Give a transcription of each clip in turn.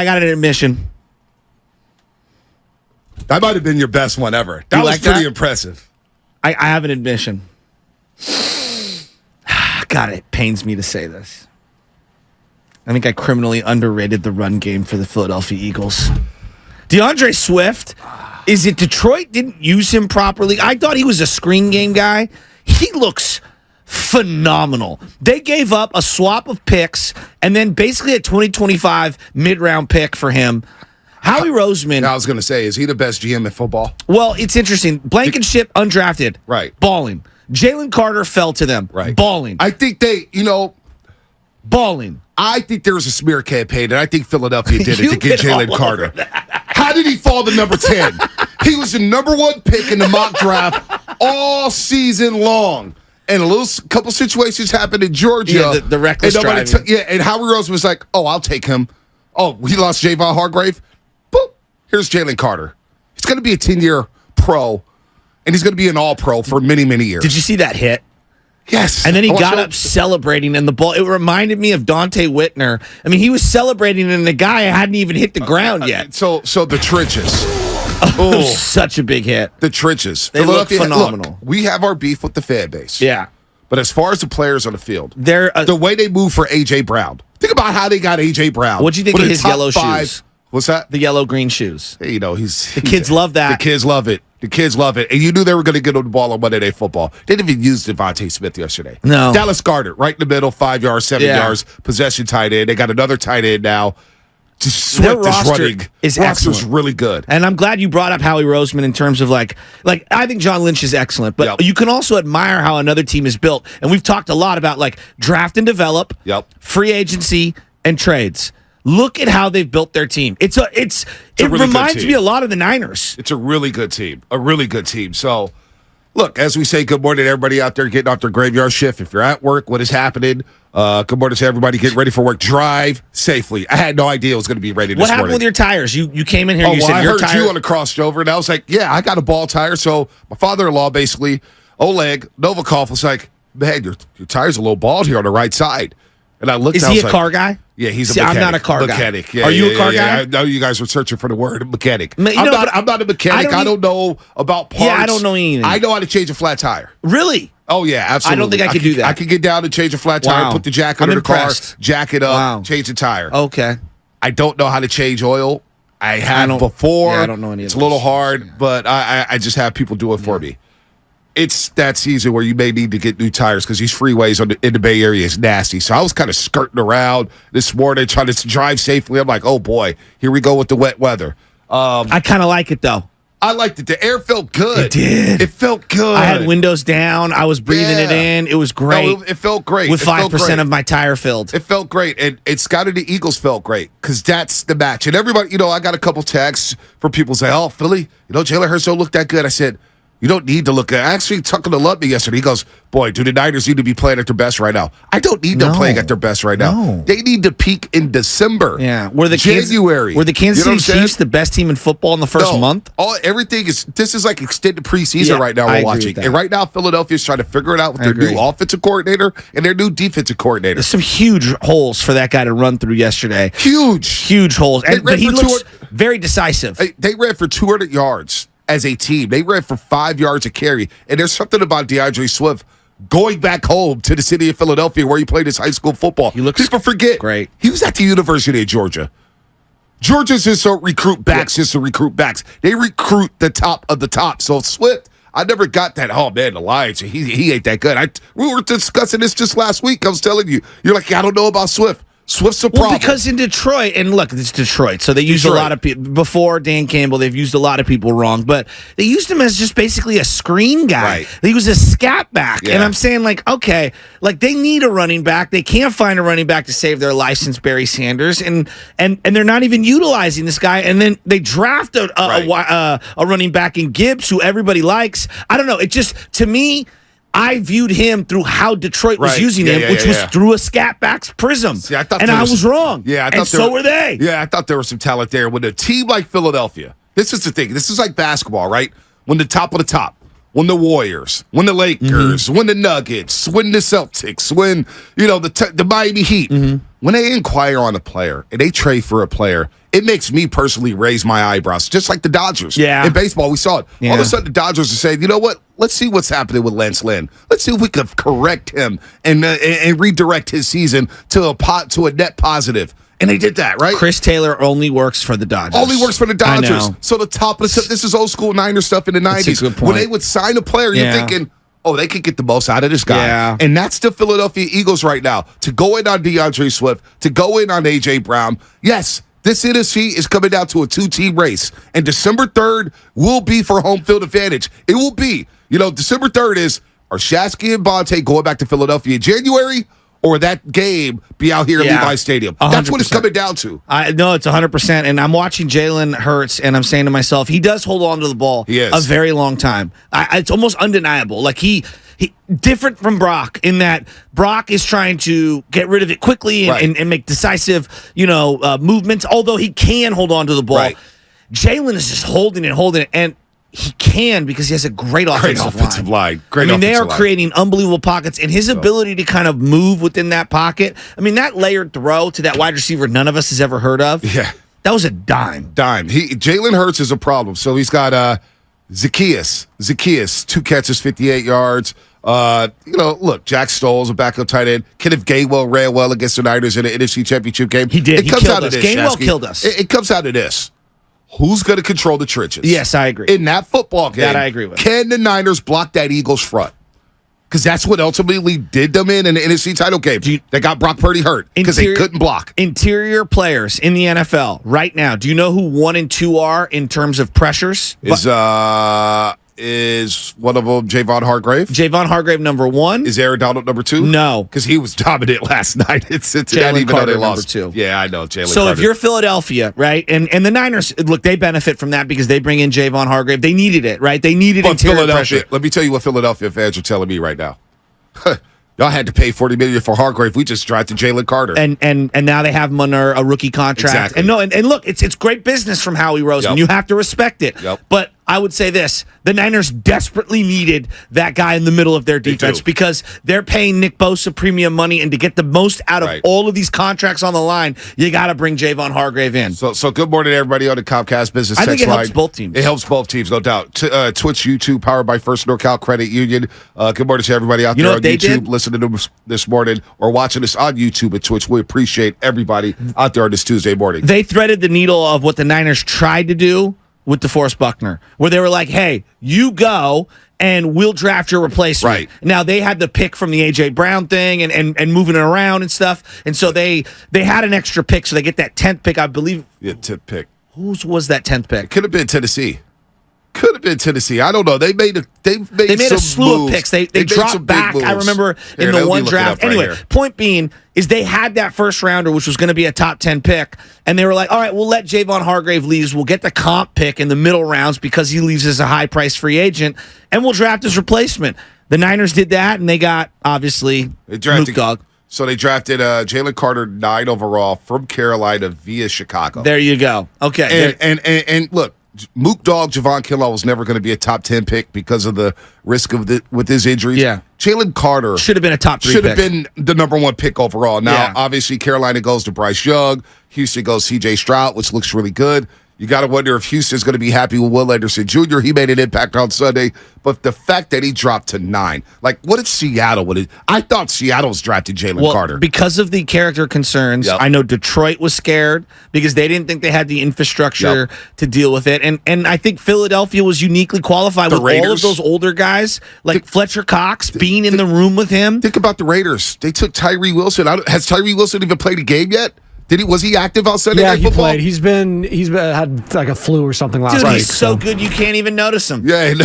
I got an admission. That might have been your best one ever. That was pretty impressive. I have an admission. God, it pains me to say this. I think I criminally underrated the run game for the Philadelphia Eagles. DeAndre Swift, is it Detroit didn't use him properly? I thought he was a screen game guy. He looks phenomenal. They gave up a swap of picks and then basically a 2025 mid-round pick for him. Howie Roseman. I was going to say, is he the best GM in football? Well, it's interesting. Blankenship, undrafted. Right. Balling. Jalen Carter fell to them. Right. Balling. I think balling. I think there was a smear campaign, and I think Philadelphia did it to get Jalen Carter. How did he fall to number 10? He was the number 1 pick in the mock draft all season long. And couple situations happened in Georgia. Yeah, the reckless driving. And Howie Roseman was like, oh, I'll take him. Oh, he lost Javon Hargrave. Boop. Here's Jalen Carter. He's going to be a 10-year pro, and he's going to be an all-pro for many, many years. Did you see that hit? Yes. And then he got up celebrating, and the ball, it reminded me of Dante Whitner. I mean, he was celebrating, and the guy hadn't even hit the ground yet. So the trenches. Oh, such a big hit. The trenches. They look phenomenal. Look, we have our beef with the fan base. Yeah. But as far as the players on the field, they're the way they move for A.J. Brown. Think about how they got A.J. Brown. What'd you think of his yellow shoes? What's that? The yellow-green shoes. Hey, the kids love that. The kids love it. The kids love it. And you knew they were going to get on the ball on Monday Night Football. They didn't even use Devontae Smith yesterday. No. Dallas Goedert, right in the middle, 5 yards, 7 yards, possession tight end. They got another tight end now. Their roster is excellent. Really good. And I'm glad you brought up Howie Roseman in terms of like I think John Lynch is excellent, but you can also admire how another team is built. And we've talked a lot about like draft and develop, free agency, and trades. Look at how they've built their team. It really reminds me a lot of the Niners. It's a really good team. A really good team. So, look, as we say, good morning to everybody out there getting off their graveyard shift. If you're at work, what is happening? Good morning to everybody getting ready for work. Drive safely. I had no idea it was going to be ready this morning. What happened with your tires? You came in here and you said your tires. I heard you on a crossover, and I was like, yeah, I got a ball tire. So my father-in-law basically, Oleg Novikov, was like, man, your tire's a little bald here on the right side. And I looked. Is he a car guy? Yeah, he's a mechanic. I'm not a car guy. Yeah, Are you a car guy? I know you guys were searching for the word mechanic. I'm not a mechanic. I don't know about parts. Yeah, I don't know anything. I know how to change a flat tire. Really? Oh, yeah, absolutely. I don't think I could do that. I could get down and change a flat tire, put the jack under the car, jack it up, change the tire. Okay. I don't know how to change oil. I have before. Yeah, I don't know any of It's a little hard, but I just have people do it for me. It's that season where you may need to get new tires because these freeways in the Bay Area is nasty. So I was kind of skirting around this morning trying to drive safely. I'm like, oh, boy, here we go with the wet weather. I kind of like it, though. I liked it. The air felt good. It did. It felt good. I had windows down. I was breathing it in. It was great. No, it felt great. With 5% of my tire filled. It felt great. And Scott and the Eagles felt great because that's the match. And everybody, I got a couple texts from people saying, oh, Philly, Jalen Hurts don't look that good. I said, you don't need to look at. Actually, Tucker loved me yesterday. He goes, boy, do the Niners need to be playing at their best right now? I don't need them playing at their best right now. No. They need to peak in December. Yeah. January. Were the Kansas City Chiefs the best team in football in the first month? This is like extended preseason right now we're watching. And right now, Philadelphia's trying to figure it out with their new offensive coordinator and their new defensive coordinator. There's some huge holes for that guy to run through yesterday. Huge holes. But he looks very decisive. They ran for 200 yards. As a team, they ran for 5 yards a carry. And there's something about DeAndre Swift going back home to the city of Philadelphia where he played his high school football. People forget. Great. He was at the University of Georgia. Georgia's just a recruit backs, They recruit the top of the top. So Swift, I never got that, oh, man, the Lions, he ain't that good. We were discussing this just last week. I was telling you. You're like, I don't know about Swift. Swift's a problem. Well, because in Detroit, and look, it's Detroit, so they used a lot of people. Before Dan Campbell, they've used a lot of people wrong, but they used him as just basically a screen guy. Right. He was a scat back. Yeah. And I'm saying, okay, they need a running back. They can't find a running back to save their life since Barry Sanders, and they're not even utilizing this guy. And then they draft a running back in Gibbs, who everybody likes. I don't know. It just, to me, I viewed him through how Detroit was using him, which was through a scat back's prism. See, I was wrong. Yeah, I thought so were they. Yeah, I thought there was some talent there. With a team like Philadelphia, this is the thing. This is like basketball, right? When the top of the top, when the Warriors, when the Lakers, when the Nuggets, when the Celtics, when, the Miami Heat, when they inquire on a player and they trade for a player, it makes me personally raise my eyebrows, just like the Dodgers. Yeah. In baseball, we saw it. Yeah. All of a sudden, the Dodgers are saying, you know what? Let's see what's happening with Lance Lynn. Let's see if we can correct him and redirect his season to a net positive. And they did that, right? Chris Taylor only works for the Dodgers. Only works for the Dodgers. I know. So the top of the stuff, this is old school Niners stuff in the 90s. That's a good point. When they would sign a player, you're thinking, oh, they could get the most out of this guy. Yeah. And that's the Philadelphia Eagles right now. To go in on DeAndre Swift, to go in on A.J. Brown. Yes, this NFC is coming down to a two-team race. And December 3rd will be for home field advantage. It will be. December 3rd is, are Shasky and Bonte going back to Philadelphia in January? Or that game be out here at Levi Stadium? 100%. That's what it's coming down to. I know it's 100%. And I'm watching Jalen Hurts, and I'm saying to myself, he does hold on to the ball a very long time. It's almost undeniable. Like he different from Brock in that Brock is trying to get rid of it quickly and make decisive, movements. Although he can hold on to the ball, Jalen is just holding it, and he can because he has a great offensive line. They are creating unbelievable pockets, and his ability to kind of move within that pocket. That layered throw to that wide receiver none of us has ever heard of. Yeah. That was a dime. Jalen Hurts is a problem. So he's got Zacchaeus, 2 catches, 58 yards. Look, Jack Stoll's a backup tight end. Kenneth Gainwell ran well against the Niners in the NFC Championship game. He did. It comes out of this, Gainwell Shasky. killed us. It comes out of this. Who's going to control the trenches? Yes, I agree. In that football game, that I agree with. Can the Niners block that Eagles front? Because that's what ultimately did them in the NFC title game. They got Brock Purdy hurt because they couldn't block. Interior players in the NFL right now, do you know who 1 and 2 are in terms of pressures? Is one of them Javon Hargrave? Javon Hargrave, number 1. Is Aaron Donald number 2? No. Because he was dominant last night at Cincinnati, even though they lost. Number 2. Yeah, I know. Jalen So Carter. if you're Philadelphia, right, and the Niners, look, they benefit from that because they bring in Javon Hargrave. They needed it, right? They needed interior pressure. Let me tell you what Philadelphia fans are telling me right now. Y'all had to pay $40 million for Hargrave. We just drafted Jalen Carter, and now they have him under a rookie contract. Exactly. And look, it's great business from Howie Roseman. You have to respect it. But I would say this: the Niners desperately needed that guy in the middle of their defense because they're paying Nick Bosa premium money, and to get the most out of all of these contracts on the line, you got to bring Javon Hargrave in. So good morning, everybody on the Comcast Business I think Text it line. helps both teams. It helps both teams, no doubt. Twitch, YouTube, powered by First NorCal Credit Union. Good morning to everybody out there on YouTube listening to us this morning or watching us on YouTube and Twitch. We appreciate everybody out there on this Tuesday morning. They threaded the needle of what the Niners tried to do with DeForest Buckner, where they were like, hey, you go and we'll draft your replacement. Right. Now, they had the pick from the A.J. Brown thing and moving it around and stuff, and so they had an extra pick, so they get that 10th pick, I believe. Yeah, 10th pick. Whose was that 10th pick? Could have been Tennessee. I don't know. They made a slew of picks. They dropped back. I remember in the one draft. Anyway, point being is they had that first rounder, which was going to be a top 10 pick, and they were like, all right, we'll let Javon Hargrave leave. We'll get the comp pick in the middle rounds because he leaves as a high-priced free agent, and we'll draft his replacement. The Niners did that, and they got, obviously, Mook Dog. So they drafted Jalen Carter 9 overall from Carolina via Chicago. There you go. Okay. And look, Mook Dog, Javon Kinlaw was never going to be a top 10 pick because of the risk of with his injuries. Yeah. Jalen Carter should have been a top 3 pick. Should have been the number 1 pick overall. Now, obviously, obviously, Carolina goes to Bryce Young. Houston goes C.J. Stroud, which looks really good. You got to wonder if Houston's going to be happy with Will Anderson Jr. He made an impact on Sunday, but the fact that he dropped to 9, like, what if Seattle would have? I thought Seattle was drafted Jalen Carter. Because of the character concerns, I know Detroit was scared because they didn't think they had the infrastructure to deal with it. And I think Philadelphia was uniquely qualified with all of those older guys, like Fletcher Cox being in the room with him. Think about the Raiders. They took Tyree Wilson. Has Tyree Wilson even played a game yet? Was he active on Sunday Night Football? Yeah, he played. He's had like a flu or something last week. Dude, he's so good you can't even notice him. Yeah, no.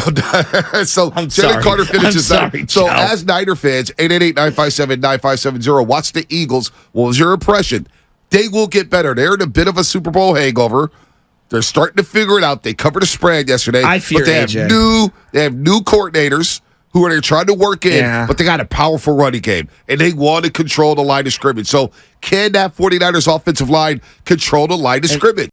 So Jalen Carter finishes that. So as Niner fans, 888-957-9570, watch the Eagles. What was your impression? They will get better. They're in a bit of a Super Bowl hangover. They're starting to figure it out. They covered a spread yesterday. I fear but they AJ. Have new coordinators who are there trying to work in, but they got a powerful running game, and they want to control the line of scrimmage. So can that 49ers offensive line control the line of scrimmage?